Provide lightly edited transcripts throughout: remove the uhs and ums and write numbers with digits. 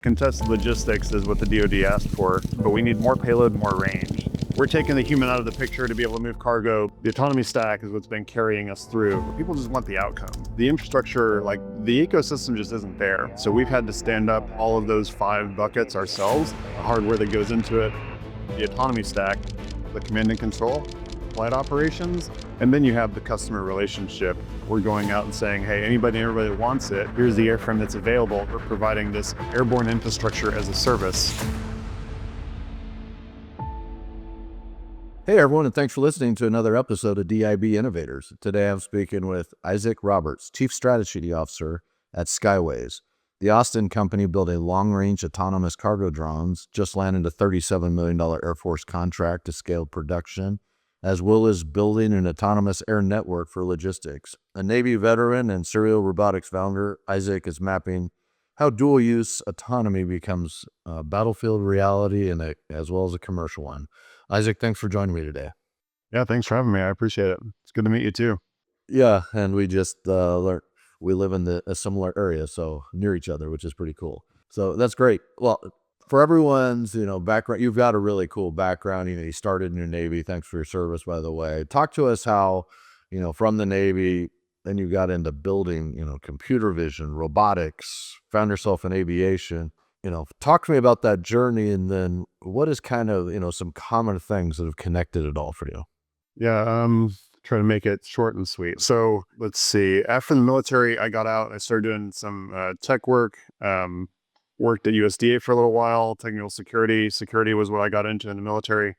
Contested logistics is what the DoD asked for, but we need more payload, more range. We're taking the human out of the picture to be able to move cargo. The autonomy stack is what's been carrying us through. People just want the outcome. The infrastructure, like the ecosystem just isn't there. So we've had to stand up all of those 5 buckets ourselves, the hardware that goes into it, the autonomy stack, the command and control, flight operations, and then you have the customer relationship. We're going out and saying, hey, anybody and everybody that wants it, here's the airframe that's available. We're providing this airborne infrastructure as a service. Hey everyone, and thanks for listening to another episode of DIB Innovators. Today I'm speaking with Isaac Roberts, Chief Strategy Officer at Skyways. The Austin company built a long-range autonomous cargo drones, just landed a $37 million Air Force contract to scale production, as well as building an autonomous air network for logistics. A Navy veteran and serial robotics founder, Isaac is mapping how dual-use autonomy becomes a battlefield reality and as well as a commercial one. Isaac, thanks for joining me today. Yeah, thanks for having me. I appreciate it. It's good to meet you too. Yeah, and we just learned we live in a similar area, so near each other, which is pretty cool. So that's great. Well, for everyone's background, you've got a really cool background. You started in your Navy. Thanks for your service, by the way. Talk to us how from the Navy, then you got into building computer vision, robotics, found yourself in aviation. Talk to me about that journey, and then what is kind of some common things that have connected it all for you. Yeah, try to make it short and sweet. So let's see. After the military, I got out. I started doing some tech work. Worked at USDA for a little while. Technical security. Security was what I got into in the military.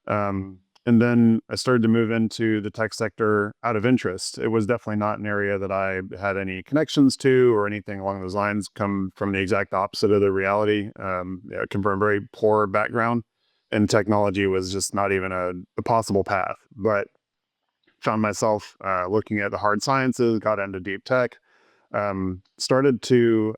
And then I started to move into the tech sector out of interest. It was definitely not an area that I had any connections to or anything along those lines. Come from the exact opposite of the reality. I come from a very poor background, and technology was just not even a possible path. But found myself looking at the hard sciences, got into deep tech, started to,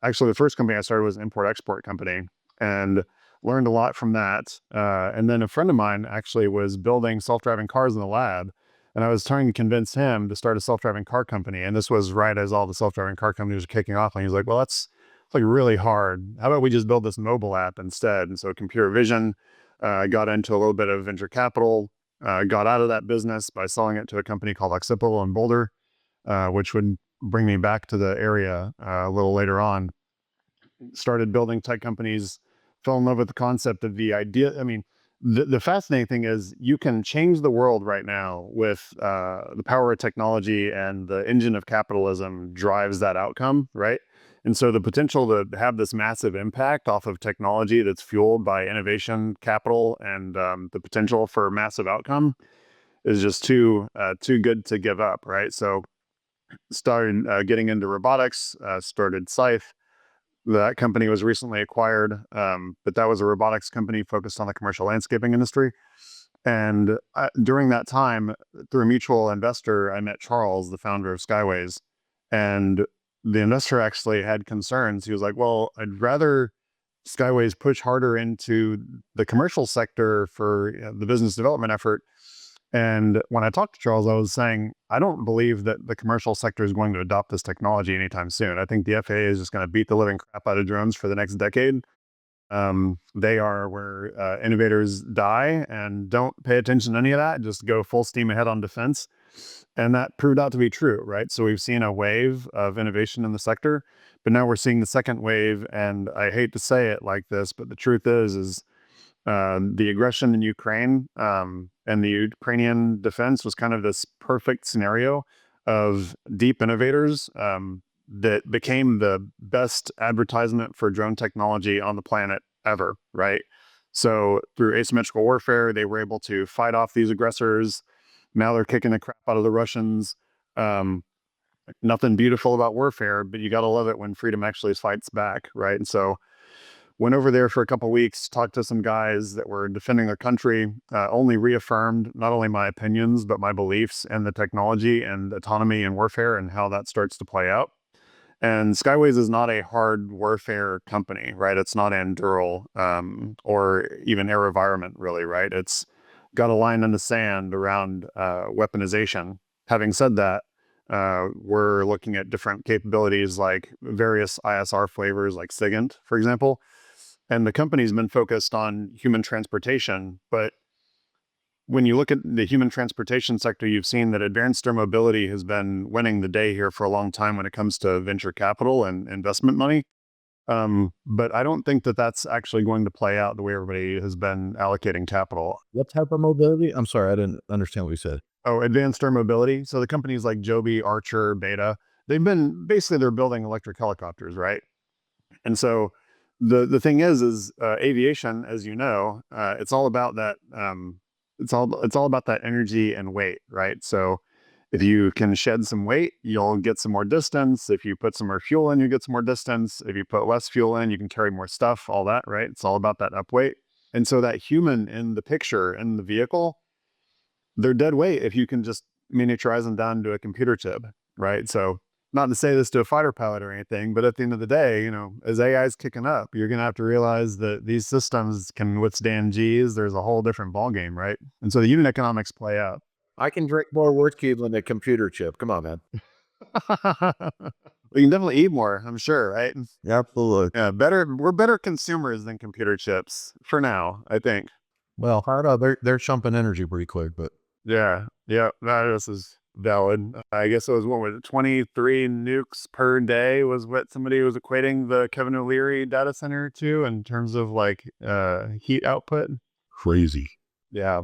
actually the first company I started was an import-export company, and learned a lot from that. And then a friend of mine actually was building self-driving cars in the lab, and I was trying to convince him to start a self-driving car company. And this was right as all the self-driving car companies were kicking off. And he was like, well, it's like really hard. How about we just build this mobile app instead? And so computer vision, got into a little bit of venture capital, got out of that business by selling it to a company called Occipital in Boulder, which would bring me back to the area a little later on. Started building tech companies, fell in love with the concept of the idea. I mean, the fascinating thing is you can change the world right now with the power of technology, and the engine of capitalism drives that outcome, right? And so the potential to have this massive impact off of technology that's fueled by innovation, capital, and the potential for massive outcome is just too good to give up, right? So started getting into robotics, started Scythe. That company was recently acquired, but that was a robotics company focused on the commercial landscaping industry. And during that time, through a mutual investor, I met Charles, the founder of Skyways. And the investor actually had concerns. He was like, well, I'd rather Skyways push harder into the commercial sector for the business development effort. And when I talked to Charles, I was saying, I don't believe that the commercial sector is going to adopt this technology anytime soon. I think the FAA is just going to beat the living crap out of drones for the next decade. They are where innovators die, and don't pay attention to any of that. Just go full steam ahead on defense. And that proved out to be true, right? So we've seen a wave of innovation in the sector, but now we're seeing the second wave. And I hate to say it like this, but the truth is the aggression in Ukraine and the Ukrainian defense was kind of this perfect scenario of deep innovators that became the best advertisement for drone technology on the planet ever, right? So through asymmetrical warfare, they were able to fight off these aggressors. Now they're kicking the crap out of the Russians. Nothing beautiful about warfare, but you got to love it when freedom actually fights back, right? And so went over there for a couple of weeks, talked to some guys that were defending their country, only reaffirmed not only my opinions, but my beliefs in the technology and autonomy and warfare and how that starts to play out. And Skyways is not a hard warfare company, right? It's not Anduril or even AeroVironment, really, right? It's got a line in the sand around weaponization. Having said that, We're looking at different capabilities like various ISR flavors like SIGINT, for example. And the company's been focused on human transportation. But when you look at the human transportation sector, you've seen that advanced air mobility has been winning the day here for a long time when it comes to venture capital and investment money. But I don't think that that's actually going to play out the way everybody has been allocating capital. What type of mobility? I'm sorry, I didn't understand what you said. Oh, advanced air mobility. So the companies like Joby, Archer, Beta, they're building electric helicopters, right? And so the thing is aviation, as you know, it's all about that. It's all about that energy and weight, right? So if you can shed some weight, you'll get some more distance. If you put some more fuel in, you get some more distance. If you put less fuel in, you can carry more stuff, all that, right? It's all about that upweight. And so that human in the picture in the vehicle, they're dead weight if you can just miniaturize them down to a computer chip, right? So not to say this to a fighter pilot or anything, but at the end of the day, as AI is kicking up, you're going to have to realize that these systems can withstand G's. There's a whole different ballgame, right? And so the unit economics play out. I can drink more whiskey than a computer chip. Come on, man. We can definitely eat more, I'm sure, right? Absolutely. Yeah, we're better consumers than computer chips for now, I think. Well, they're chumping energy pretty quick, but Yeah, this is valid. I guess it was, what was it, 23 nukes per day was what somebody was equating the Kevin O'Leary data center to in terms of like heat output. crazy. Yeah.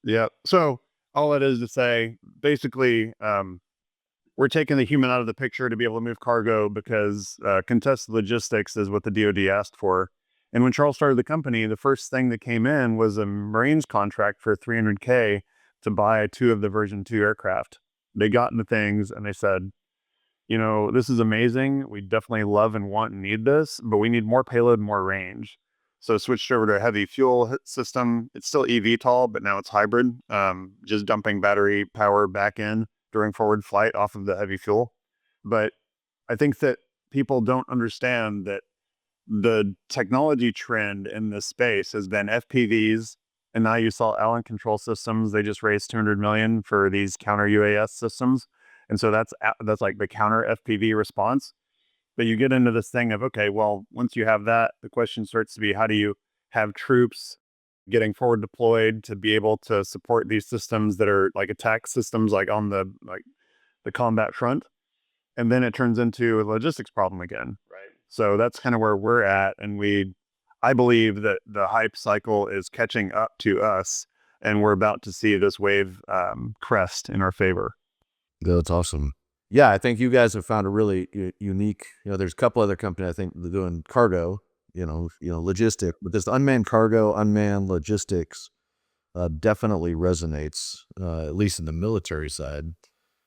Yeah. So all it is to say, basically, we're taking the human out of the picture to be able to move cargo because contested logistics is what the DoD asked for. And when Charles started the company, the first thing that came in was a Marines contract for $300K to buy 2 of the version 2 aircraft. They got into things and they said, this is amazing. We definitely love and want and need this, but we need more payload, more range. So switched over to a heavy fuel system. It's still eVTOL, but now it's hybrid, just dumping battery power back in during forward flight off of the heavy fuel. But I think that people don't understand that the technology trend in this space has been FPVs. And now you saw Allen Control Systems. They just raised $200 million for these counter UAS systems. And so that's like the counter FPV response. But you get into this thing of, okay, well, once you have that, the question starts to be, how do you have troops getting forward deployed to be able to support these systems that are like attack systems, like on the combat front? And then it turns into a logistics problem again. Right. So that's kind of where we're at. And I believe that the hype cycle is catching up to us, and we're about to see this wave crest in our favor. That's awesome. Yeah, I think you guys have found a really unique, there's a couple other companies I think that are doing cargo, logistic, but this unmanned cargo, unmanned logistics definitely resonates, at least in the military side.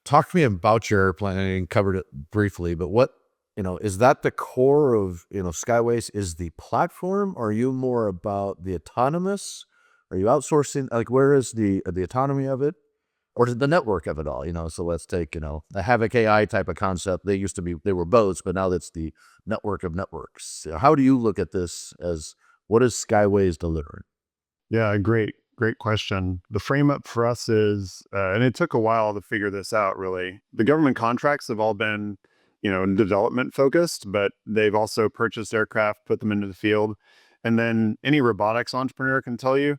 Talk to me about your airplane. I covered it briefly, but what, is that the core of, Skyways is the platform? Or are you more about the autonomous? Are you outsourcing? Like, where is the autonomy of it? Or the network of it all, So let's take, a Havoc AI type of concept. They were boats, but now that's the network of networks. How do you look at this as what is Skyways delivering? Yeah, great question. The frame up for us is, and it took a while to figure this out, really. The government contracts have all been, development focused, but they've also purchased aircraft, put them into the field. And then any robotics entrepreneur can tell you,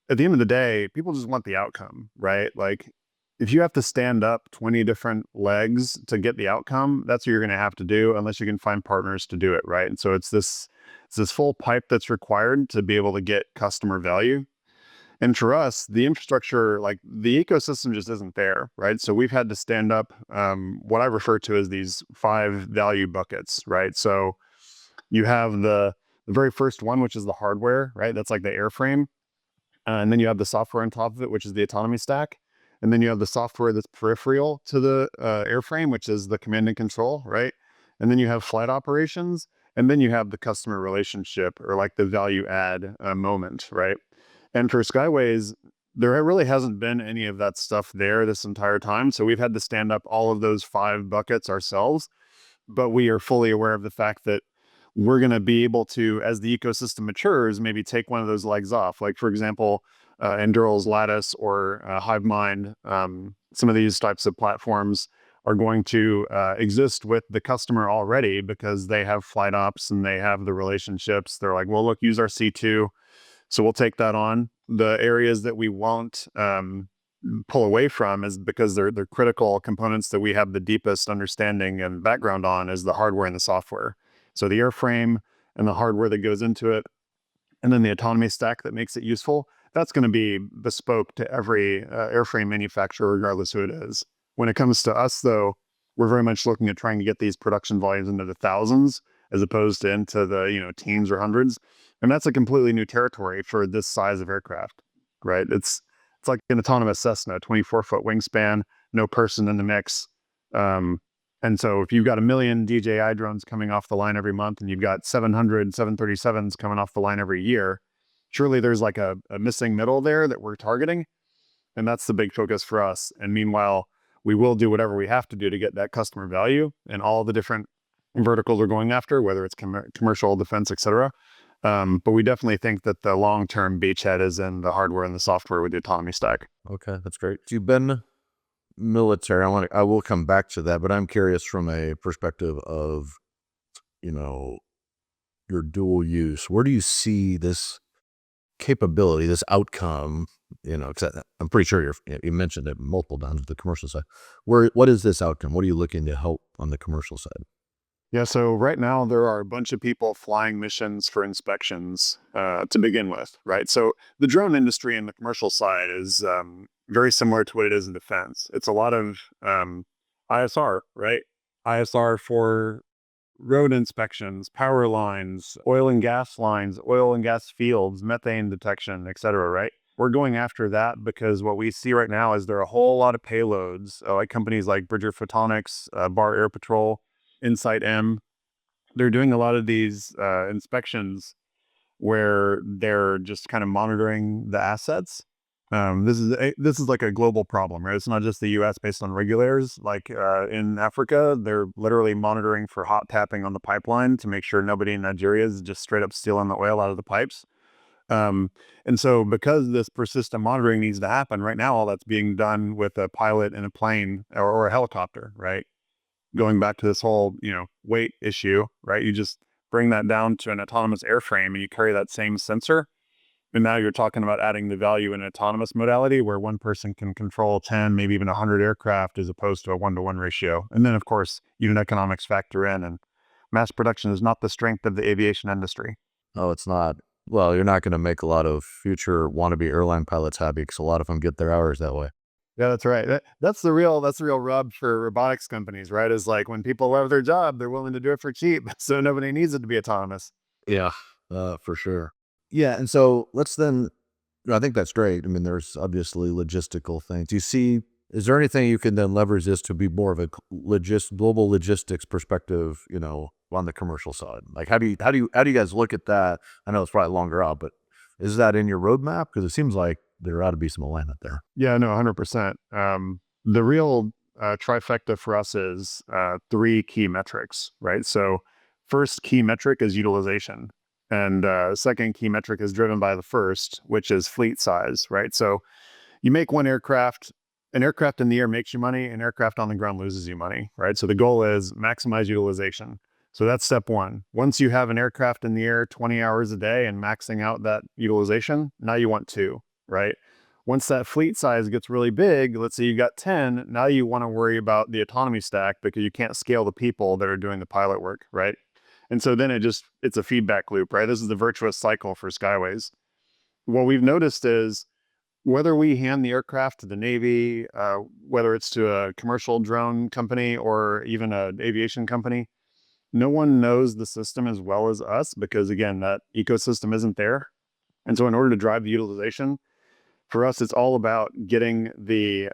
at the end of the day, people just want the outcome, right? Like, if you have to stand up 20 different legs to get the outcome, that's what you're going to have to do unless you can find partners to do it, right? And so it's this full pipe that's required to be able to get customer value. And for us, the infrastructure, like the ecosystem just isn't there, right? So we've had to stand up what I refer to as these 5 value buckets, right? So you have the very first one, which is the hardware, right? That's like the airframe. And then you have the software on top of it, which is the autonomy stack. And then you have the software that's peripheral to the airframe, which is the command and control, right? And then you have flight operations. And then you have the customer relationship, or like the value add moment, right? And for Skyways, there really hasn't been any of that stuff there this entire time. So we've had to stand up all of those 5 buckets ourselves. But we are fully aware of the fact that we're going to be able to, as the ecosystem matures, maybe take one of those legs off. Like, for example, Endural's Lattice or HiveMind, some of these types of platforms are going to exist with the customer already because they have flight ops and they have the relationships. They're like, well, look, use our C2. So we'll take that on. The areas that we won't pull away from is because they're critical components that we have the deepest understanding and background on is the hardware and the software. So the airframe and the hardware that goes into it, and then the autonomy stack that makes it useful, that's going to be bespoke to every airframe manufacturer, regardless who it is. When it comes to us, though, we're very much looking at trying to get these production volumes into the thousands as opposed to into the teens or hundreds. And that's a completely new territory for this size of aircraft, right? It's like an autonomous Cessna, 24-foot wingspan, no person in the mix. And so if you've got 1 million DJI drones coming off the line every month and you've got 700 737s coming off the line every year, surely there's like a missing middle there that we're targeting. And that's the big focus for us. And meanwhile, we will do whatever we have to do to get that customer value and all the different verticals we're going after, whether it's commercial, defense, et cetera. But we definitely think that the long-term beachhead is in the hardware and the software with the autonomy stack. Okay, that's great. You've been military. I will come back to that, but I'm curious from a perspective of, your dual use. Where do you see this capability, this outcome? Because I'm pretty sure you mentioned it multiple times, the commercial side. What is this outcome? What are you looking to help on the commercial side? Yeah, so right now there are a bunch of people flying missions for inspections to begin with, right? So the drone industry in the commercial side is very similar to what it is in defense. It's a lot of ISR, right? ISR for road inspections, power lines, oil and gas fields, methane detection, et cetera, right? We're going after that because what we see right now is there are a whole lot of payloads, like companies like Bridger Photonics, Bar Air Patrol, Insight M. They're doing a lot of these inspections where they're just kind of monitoring the assets. This is like a global problem, right? It's not just the U.S. based on regulators. Like in Africa, they're literally monitoring for hot tapping on the pipeline to make sure nobody in Nigeria is just straight up stealing the oil out of the pipes. And so because this persistent monitoring needs to happen, right now all that's being done with a pilot in a plane or a helicopter, right? Going back to this whole, weight issue, right? You just bring that down to an autonomous airframe and you carry that same sensor. And now you're talking about adding the value in an autonomous modality where one person can control 10, maybe even 100 aircraft as opposed to a 1-to-1 ratio. And then, of course, unit economics factor in, and mass production is not the strength of the aviation industry. Oh, it's not. Well, you're not going to make a lot of future wannabe airline pilots happy because a lot of them get their hours that way. Yeah, that's right. That's the real rub for robotics companies, right? Is like when people love their job, they're willing to do it for cheap. So nobody needs it to be autonomous. Yeah, for sure. Yeah, and so let's then, I think that's great. I mean, there's obviously logistical things. Is there anything you can then leverage this to be more of a global logistics perspective, on the commercial side? Like, how do you guys look at that? I know it's probably longer out, but is that in your roadmap? Because it seems like there ought to be some alignment there. Yeah, no, 100%. The real trifecta for us is 3 key metrics, right? So first key metric is utilization. And second key metric is driven by the first, which is fleet size, right? So you make one aircraft, an aircraft in the air makes you money, an aircraft on the ground loses you money, right? So the goal is maximize utilization. So that's step one. Once you have an aircraft in the air 20 hours a day and maxing out that utilization, now you want 2, right? Once that fleet size gets really big, let's say you got 10, now you want to worry about the autonomy stack because you can't scale the people that are doing the pilot work, right? And so then it's a feedback loop, right? This is the virtuous cycle for Skyways. What we've noticed is whether we hand the aircraft to the Navy, whether it's to a commercial drone company or even an aviation company, no one knows the system as well as us because, again, that ecosystem isn't there. And so in order to drive the utilization, for us, it's all about getting the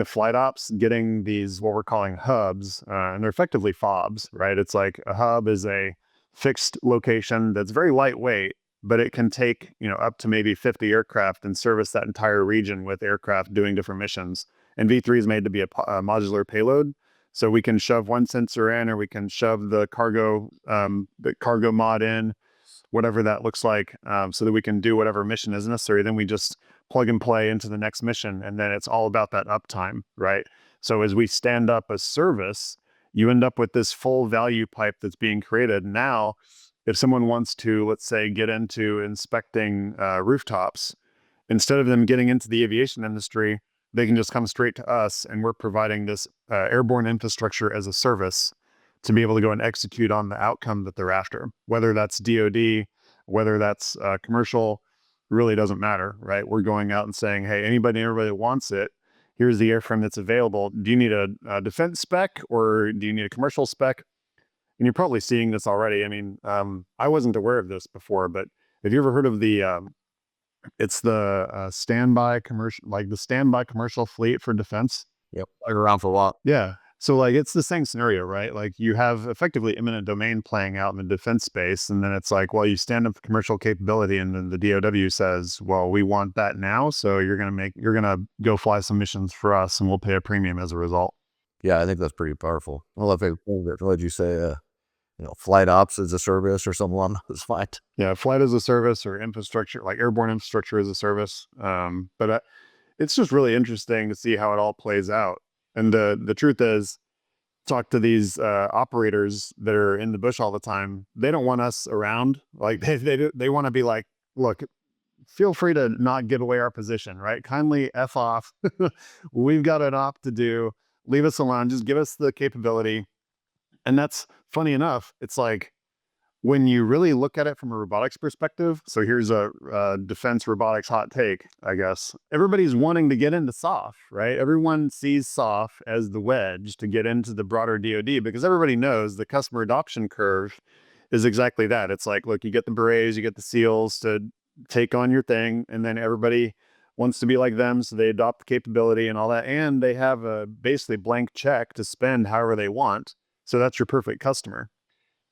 flight ops, getting these what we're calling hubs, and they're effectively FOBs, right? It's like a hub is a fixed location that's very lightweight, but it can take up to maybe 50 aircraft and service that entire region with aircraft doing different missions. And V3 is made to be a modular payload, so we can shove one sensor in, or we can shove the cargo mod in, whatever that looks like, so that we can do whatever mission is necessary. Then we just plug and play into the next mission. And then it's all about that uptime, right? So as we stand up a service, you end up with this full value pipe that's being created. Now, if someone wants to, let's say, get into inspecting rooftops, instead of them getting into the aviation industry, they can just come straight to us, and we're providing this airborne infrastructure as a service to be able to go and execute on the outcome that they're after. Whether that's DoD, whether that's commercial, really doesn't matter, right? We're going out and saying, hey, anybody that wants it, here's the airframe that's available. Do you need a defense spec, or do you need a commercial spec? And you're probably seeing this already. I mean, I wasn't aware of this before, but have you ever heard of it's the standby commercial, like the standby commercial fleet for defense? Yep. Like around for a while. Yeah. So like it's the same scenario, right? Like you have effectively imminent domain playing out in the defense space, and then it's like, well, you stand up commercial capability, and then the DOW says, well, we want that now, so you're gonna go fly some missions for us, and we'll pay a premium as a result. Yeah, I think that's pretty powerful. Well, if what did you say? Flight ops as a service or something along those lines. Yeah, flight as a service or infrastructure, like airborne infrastructure as a service. But it's just really interesting to see how it all plays out. And the truth is, talk to these operators that are in the bush all the time. They don't want us around. Like they want to be like, look, feel free to not give away our position, right? Kindly F off. We've got an op to do. Leave us alone. Just give us the capability. And that's funny enough. It's like when you really look at it from a robotics perspective. So here's a defense robotics hot take, I guess. Everybody's wanting to get into SOF, right? Everyone sees SOF as the wedge to get into the broader DoD, because everybody knows the customer adoption curve is exactly that. It's like, look, you get the berets, you get the SEALs to take on your thing, and then everybody wants to be like them, so they adopt the capability and all that, and they have a basically blank check to spend however they want. So that's your perfect customer.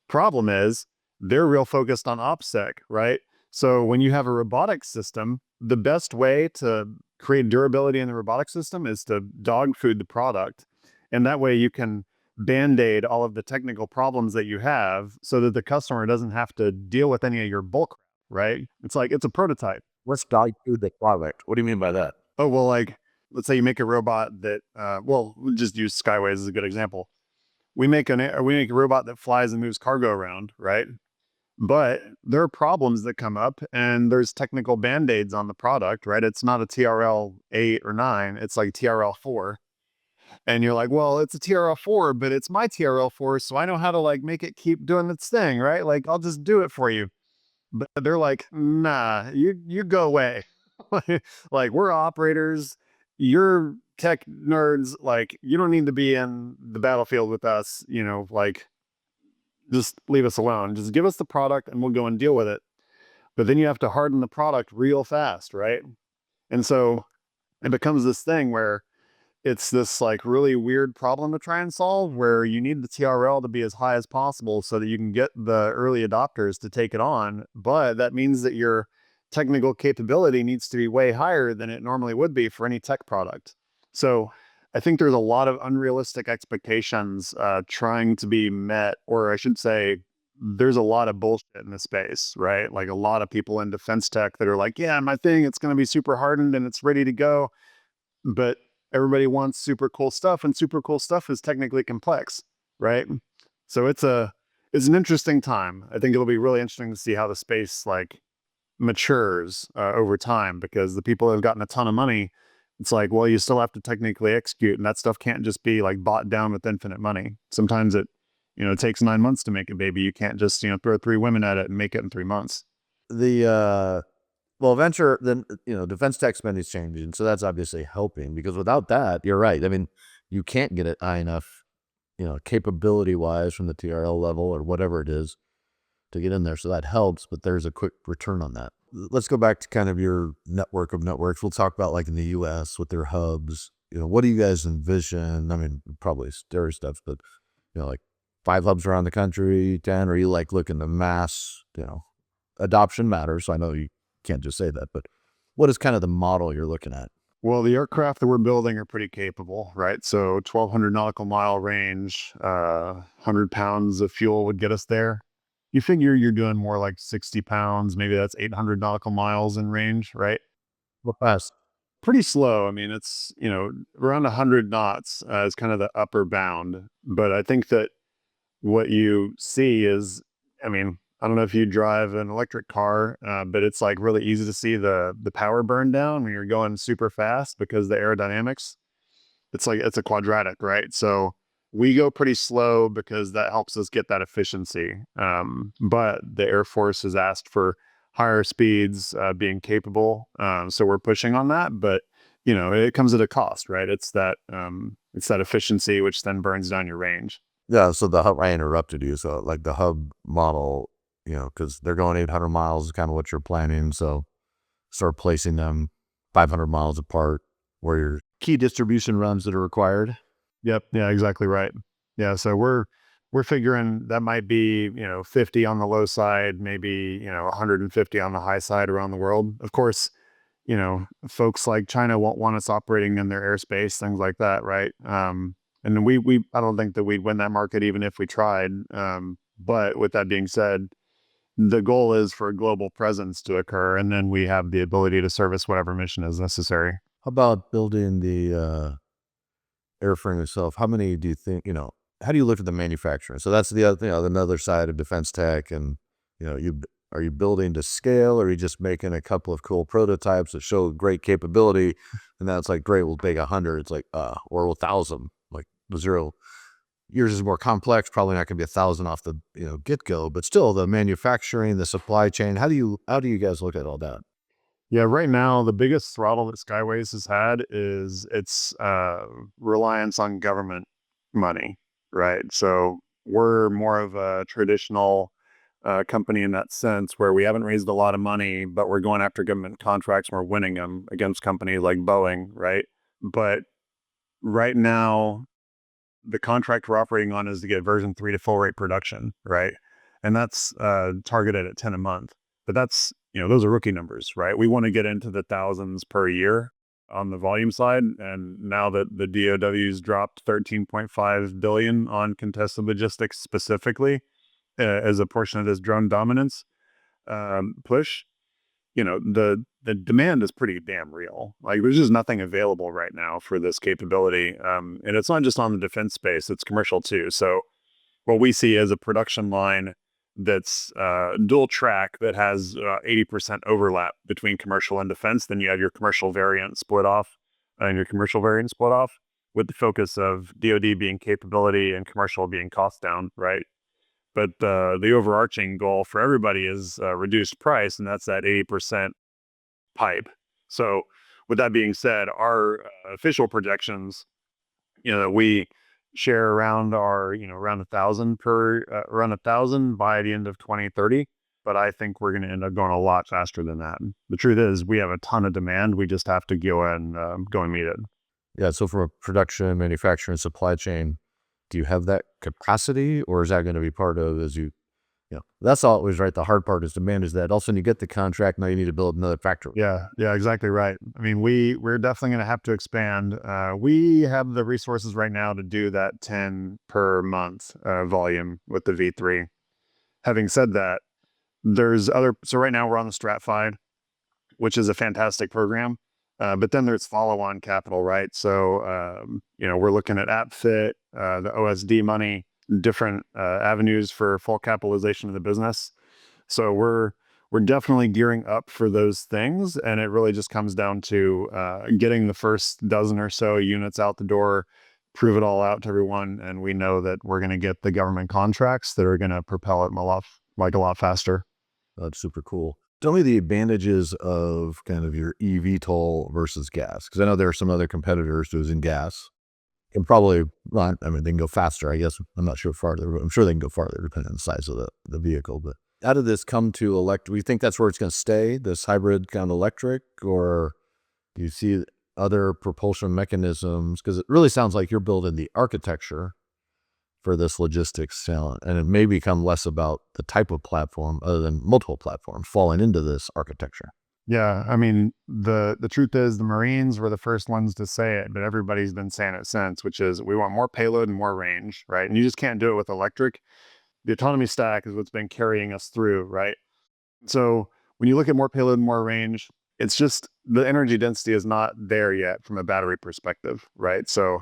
Problem is, they're real focused on OPSEC, right? So when you have a robotics system, the best way to create durability in the robotics system is to dog food the product. And that way you can band-aid all of the technical problems that you have, so that the customer doesn't have to deal with any of your bulk, right? It's like, it's a prototype. What's dog food the product? What do you mean by that? Oh, well, like, let's say you make a robot that, we'll just use Skyways as a good example. We make a robot that flies and moves cargo around, right? But there are problems that come up, and there's technical band-aids on the product, right? It's not a TRL 8 or 9, it's like TRL 4. And you're like, well, it's a TRL 4, but it's my TRL 4, so I know how to like make it keep doing its thing, right? Like, I'll just do it for you. But they're like, nah, you go away. Like, we're operators, you're tech nerds, like, you don't need to be in the battlefield with us, like, just leave us alone. Just give us the product and we'll go and deal with it. But then you have to harden the product real fast, right? And so it becomes this thing where it's this like really weird problem to try and solve, where you need the TRL to be as high as possible so that you can get the early adopters to take it on. But that means that your technical capability needs to be way higher than it normally would be for any tech product. So I think there's a lot of unrealistic expectations trying to be met, or I should say, there's a lot of bullshit in the space, right? Like a lot of people in defense tech that are like, yeah, my thing, it's going to be super hardened and it's ready to go. But everybody wants super cool stuff, and super cool stuff is technically complex, right? So it's an interesting time. I think it'll be really interesting to see how the space like matures over time, because the people that have gotten a ton of money, it's like, well, you still have to technically execute, and that stuff can't just be like bought down with infinite money. Sometimes it takes 9 months to make a baby. You can't just throw 3 women at it and make it in 3 months. Well, defense tech spending is changing, so that's obviously helping, because without that, you're right. I mean, you can't get it high enough, capability wise from the TRL level or whatever it is to get in there. So that helps, but there's a quick return on that. Let's go back to kind of your network of networks. We'll talk about like in the US with their hubs. What do you guys envision? I mean, probably scary stuff, but like 5 hubs around the country, 10, or you like looking to mass, adoption matters. So I know you can't just say that, but what is kind of the model you're looking at? Well, the aircraft that we're building are pretty capable, right? So 1,200 nautical mile range, 100 pounds of fuel would get us there. You figure you're doing more like 60 pounds, maybe that's 800 nautical miles in range, right? What fast? pretty slow. I mean, it's, around 100 knots is kind of the upper bound. But I think that what you see is, I mean, I don't know if you drive an electric car, but it's like really easy to see the power burn down when you're going super fast because the aerodynamics. It's like it's a quadratic, right? So we go pretty slow because that helps us get that efficiency. But the Air Force has asked for higher speeds, being capable. So we're pushing on that, but it comes at a cost, right? It's that efficiency, which then burns down your range. Yeah, so the hub, I interrupted you. So like the hub model, because they're going 800 miles is kind of what you're planning. So start placing them 500 miles apart where your key distribution runs that are required. Yep. Yeah, exactly right. Yeah. So we're figuring that might be, 50 on the low side, maybe, 150 on the high side around the world. Of course, folks like China won't want us operating in their airspace, things like that, right? And then I don't think that we'd win that market even if we tried. But with that being said, the goal is for a global presence to occur, and then we have the ability to service whatever mission is necessary. How about building the airframe itself? How many do you think, how do you look at the manufacturing? So that's the other, another side of defense tech. And, are you building to scale, or are you just making a couple of cool prototypes that show great capability? And that's like, great, we'll take 100. It's like, or 1,000, like the zero. Yours is more complex, probably not going to be 1,000 off the, get go, but still the manufacturing, the supply chain. How do you guys look at all that? Yeah, right now the biggest throttle that Skyways has had is its reliance on government money, right? So we're more of a traditional company in that sense, where we haven't raised a lot of money, but we're going after government contracts and we're winning them against companies like Boeing, right? But right now, the contract we're operating on is to get version 3 to full rate production, right? And that's targeted at 10 a month. But that's, those are rookie numbers, right? We want to get into the thousands per year on the volume side. And now that the DOW's dropped 13.5 billion on contested logistics specifically, as a portion of this drone dominance push, the demand is pretty damn real. Like there's just nothing available right now for this capability. And it's not just on the defense space, it's commercial too. So what we see as a production line that's dual track that has 80% overlap between commercial and defense. Then you have your commercial variant split off and your commercial variant split off, with the focus of DoD being capability and commercial being cost down, right? But the overarching goal for everybody is reduced price, and that's that 80% pipe. So with that being said, our official projections, we share around around 1,000 around 1,000 by the end of 2030. But I think we're going to end up going a lot faster than that. The truth is, we have a ton of demand. We just have to go and go and meet it. Yeah. So from a production, manufacturing, supply chain, do you have that capacity, or is that going to be part of that's always right. The hard part is demand is that all of a sudden you get the contract. Now you need to build another factory. Yeah, exactly right. I mean, we're definitely going to have to expand. We have the resources right now to do that 10 per month volume with the V3. Having said that, so right now we're on the Strat5, which is a fantastic program. But then there's follow-on capital, right? So, we're looking at AppFit, the OSD money, different avenues for full capitalization of the business. So we're definitely gearing up for those things, and it really just comes down to getting the first dozen or so units out the door, prove it all out to everyone, and we know that we're going to get the government contracts that are going to propel it a lot faster. That's super cool. Tell me the advantages of kind of your eVTOL versus gas, because I know there are some other competitors using gas. And probably, well, I mean, they can go faster, I guess. I'm not sure farther. I'm sure they can go farther depending on the size of the vehicle. But how did this come to electric? Do you think that's where it's going to stay, this hybrid kind of electric? Or do you see other propulsion mechanisms? Because it really sounds like you're building the architecture for this logistics talent, and it may become less about the type of platform other than multiple platforms falling into this architecture. Yeah, I mean, the truth is the Marines were the first ones to say it, but everybody's been saying it since, which is we want more payload and more range, right? And you just can't do it with electric. The autonomy stack is what's been carrying us through, right? So when you look at more payload and more range, It's just the energy density is not there yet from a battery perspective, right? So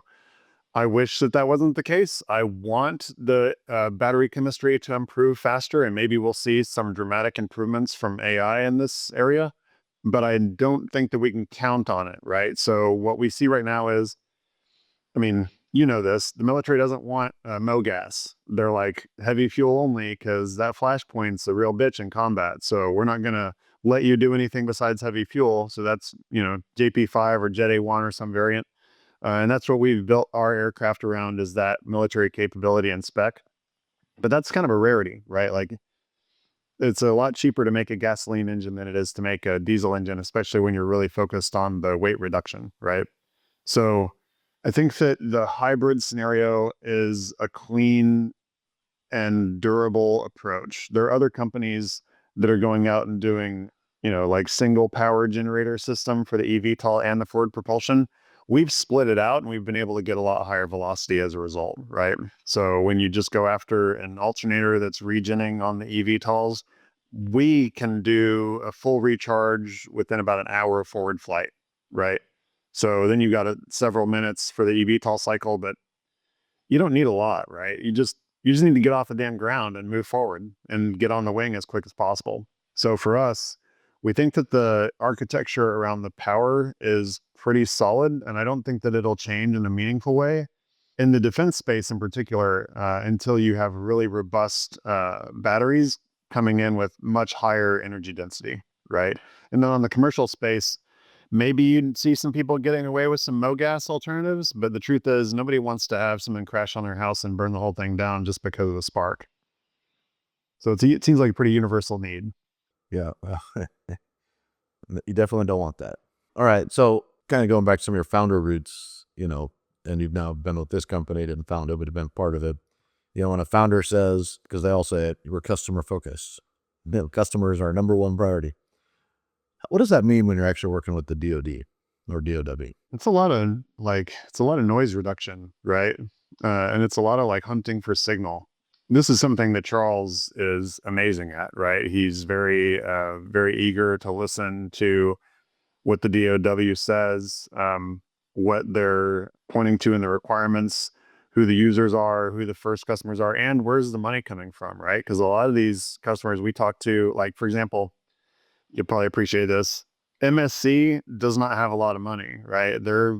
I wish that that wasn't the case. I want the battery chemistry to improve faster, and maybe we'll see some dramatic improvements from AI in this area, but I don't think that we can count on it, right? So what we see right now is, I mean, you know this, the military doesn't want MOGAS. They're like heavy fuel only because that flashpoint's a real bitch in combat. So we're not going to let you do anything besides heavy fuel. So that's, JP5 or Jet A1 or some variant. And that's what we've built our aircraft around, is that military capability and spec. But that's kind of a rarity, right? Like, it's a lot cheaper to make a gasoline engine than it is to make a diesel engine, especially when you're really focused on the weight reduction, right? So I think that the hybrid scenario is a clean and durable approach. There are other companies that are going out and doing, like single power generator system for the eVTOL and the forward propulsion. We've split it out and we've been able to get a lot higher velocity as a result, right? So when you just go after an alternator that's regenning on the eVTOLs, we can do a full recharge within about an hour of forward flight, right? So then you got several minutes for the eVTOL cycle, but you don't need a lot, right? You just need to get off the damn ground and move forward and get on the wing as quick as possible. So for us, we think that the architecture around the power is pretty solid, and I don't think that it'll change in a meaningful way in the defense space in particular, until you have really robust batteries coming in with much higher energy density, right? And then on the commercial space, maybe you'd see some people getting away with some MOGAS alternatives, but the truth is nobody wants to have someone crash on their house and burn the whole thing down just because of the spark. So it seems like a pretty universal need. Yeah, well, you definitely don't want that. All right, so kind of going back to some of your founder roots, and you've now been with this company, didn't found it, but you've been part of it. When a founder says, because they all say it, we're customer focused. Customers are our number one priority. What does that mean when you're actually working with the DoD or DOW? It's a lot of noise reduction, right? And it's a lot of like hunting for signal. This is something that Charles is amazing at, right? He's very, very eager to listen to what the DOW says, what they're pointing to in the requirements, who the users are, who the first customers are, and where's the money coming from, right? Because a lot of these customers we talk to, like, for example, you'll probably appreciate this, MSC does not have a lot of money, right? They're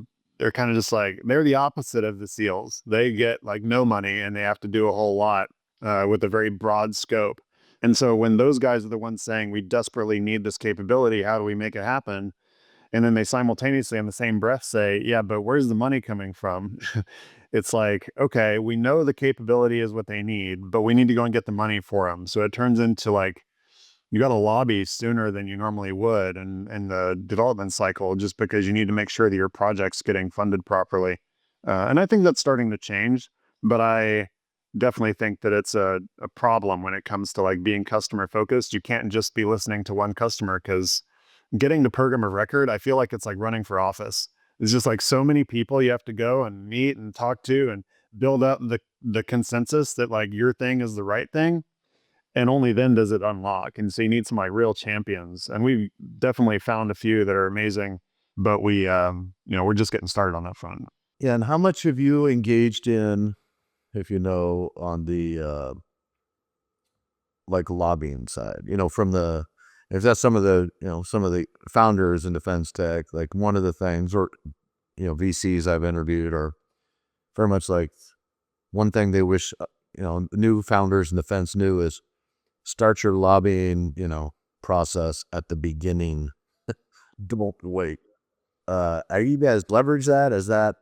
kind of just like, they're the opposite of the SEALs. They get like no money and they have to do a whole lot with a very broad scope. And so when those guys are the ones saying we desperately need this capability, how do we make it happen? And then they simultaneously in the same breath say, yeah, but where's the money coming from? It's like, okay, we know the capability is what they need, but we need to go and get the money for them. So it turns into like, you got to lobby sooner than you normally would in the development cycle, just because you need to make sure that your project's getting funded properly. And I think that's starting to change, but I definitely think that it's a problem when it comes to like being customer focused. You can't just be listening to one customer, because getting to program of record, I feel like it's like running for office. It's just like so many people you have to go and meet and talk to and build up the consensus that like your thing is the right thing, and only then does it unlock. And so you need some like real champions, and we've definitely found a few that are amazing, but we're just getting started on that front. Yeah, and how much have you engaged in, if on the like lobbying side? From the, if that's some of the founders in defense tech, like one of the things, or VCs I've interviewed are very much like one thing they wish new founders in defense knew is start your lobbying process at the beginning. Don't wait. Are you guys leverage that? Has that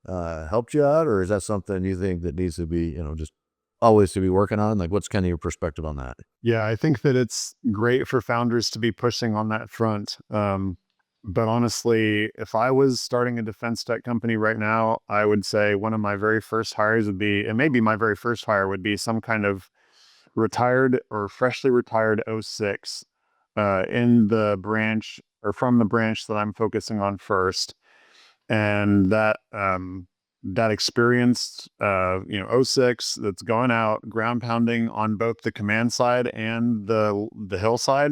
helped you out, or is that something you think that needs to be just always to be working on? Like, what's kind of your perspective on that? Yeah, I think that it's great for founders to be pushing on that front. But honestly, if I was starting a defense tech company right now, I would say one of my very first hires would be, and maybe my very first hire would be some kind of retired or freshly retired O6 in the branch or from the branch that I'm focusing on first. And that experienced, O6 that's going out ground pounding on both the command side and the hill side,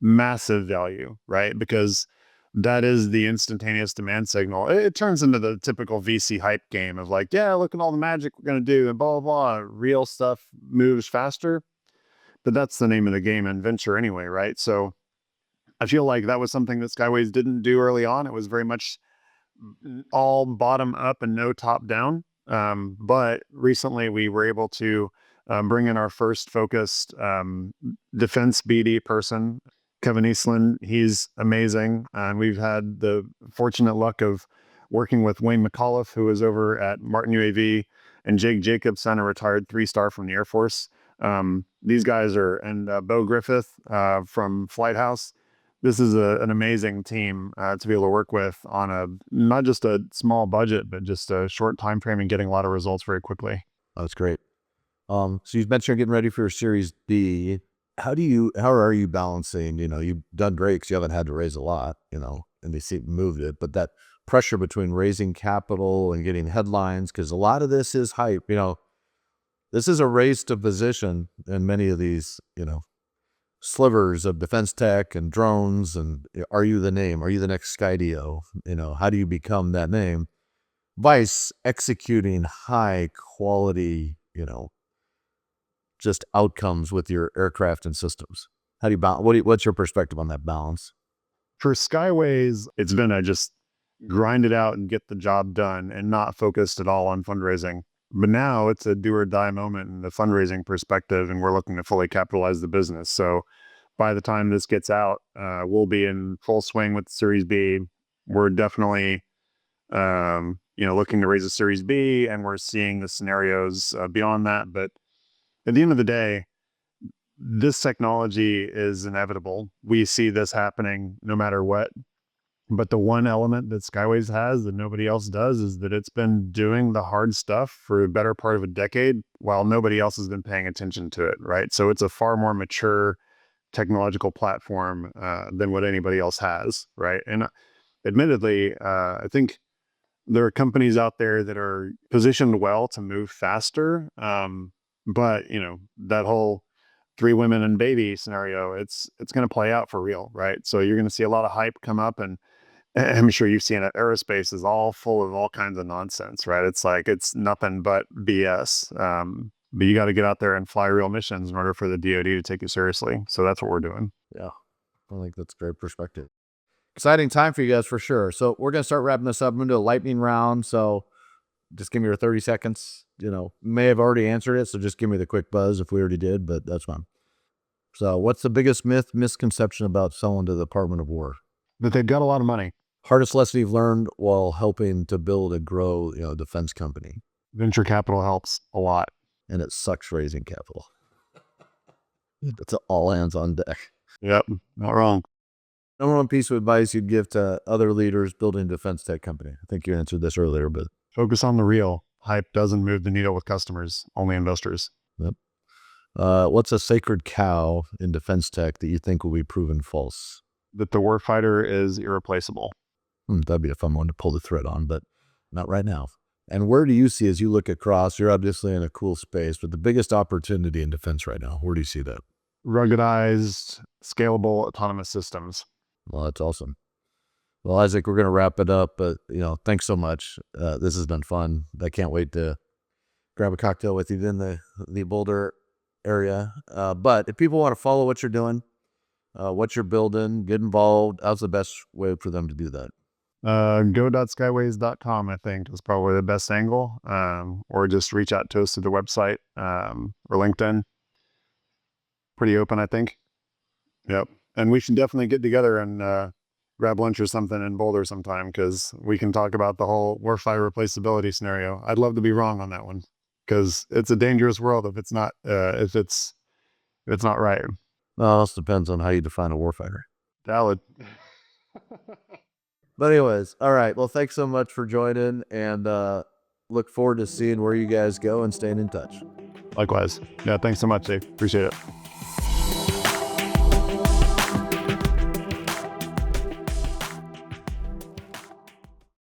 massive value, right? Because that is the instantaneous demand signal. It turns into the typical VC hype game of like, yeah, look at all the magic we're going to do and blah, blah, blah. Real stuff moves faster, but that's the name of the game in venture anyway, right? So I feel like that was something that Skyways didn't do early on. It was very much all bottom up and no top down. But recently we were able to bring in our first focused defense BD person, Kevin Eastland. He's amazing. And we've had the fortunate luck of working with Wayne McAuliffe, who is over at Martin UAV, and Jake Jacobson, a retired 3-star from the Air Force. These guys are, and Bo Griffith from Flight House. This is an amazing team to be able to work with on a not just a small budget, but just a short time frame and getting a lot of results very quickly. That's great. So you've mentioned you're getting ready for your Series B. How are you balancing, you've done great because you haven't had to raise a lot, and they moved it, but that pressure between raising capital and getting headlines, because a lot of this is hype, this is a race to position in many of these, slivers of defense tech and drones. And are you the name? Are you the next Skydio? How do you become that name? Vice executing high quality, just outcomes with your aircraft and systems. How do you balance? What's your perspective on that balance? For Skyways, it's been a just grind it out and get the job done and not focused at all on fundraising. But now it's a do or die moment in the fundraising perspective, and we're looking to fully capitalize the business. So by the time this gets out, we'll be in full swing with Series B. We're definitely, looking to raise a Series B, and we're seeing the scenarios beyond that. But at the end of the day, this technology is inevitable. We see this happening no matter what. But the one element that Skyways has that nobody else does is that it's been doing the hard stuff for a better part of a decade while nobody else has been paying attention to it, right? So it's a far more mature technological platform than what anybody else has, right? And admittedly, I think there are companies out there that are positioned well to move faster. But, that whole 3 women and baby scenario, it's going to play out for real, right? So you're going to see a lot of hype come up, and I'm sure you've seen it. Aerospace is all full of all kinds of nonsense, right? It's like, it's nothing but BS. But you got to get out there and fly real missions in order for the DoD to take you seriously. So that's what we're doing. Yeah, I think that's a great perspective. Exciting time for you guys for sure. So we're going to start wrapping this up. I'm going to do a lightning round. So just give me your 30 seconds. May have already answered it, so just give me the quick buzz if we already did, but that's fine. So what's the biggest misconception about selling to the Department of War? That they've got a lot of money. Hardest lesson you've learned while helping to build and grow, a defense company? Venture capital helps a lot. And it sucks raising capital. It's all hands on deck. Yep, not wrong. Number one piece of advice you'd give to other leaders building a defense tech company? I think you answered this earlier, but focus on the real. Hype doesn't move the needle with customers, only investors. Yep. What's a sacred cow in defense tech that you think will be proven false? That the warfighter is irreplaceable. That'd be a fun one to pull the thread on, but not right now. And where do you see, as you look across, you're obviously in a cool space, but the biggest opportunity in defense right now, where do you see that? Ruggedized, scalable, autonomous systems. Well, that's awesome. Well, Isaac, we're going to wrap it up, but, thanks so much. This has been fun. I can't wait to grab a cocktail with you in the Boulder area. But if people want to follow what you're doing, what you're building, get involved, how's the best way for them to do that? Go.skyways.com, I think, is probably the best angle. Or just reach out to us through the website or LinkedIn. Pretty open, I think. Yep. And we should definitely get together and grab lunch or something in Boulder sometime, because we can talk about the whole warfighter replaceability scenario. I'd love to be wrong on that one, because it's a dangerous world if it's not right. Well, it depends on how you define a warfighter. Valid. But anyways, all right. Well, thanks so much for joining, and look forward to seeing where you guys go and staying in touch. Likewise. Yeah, thanks so much, Dave. Appreciate it.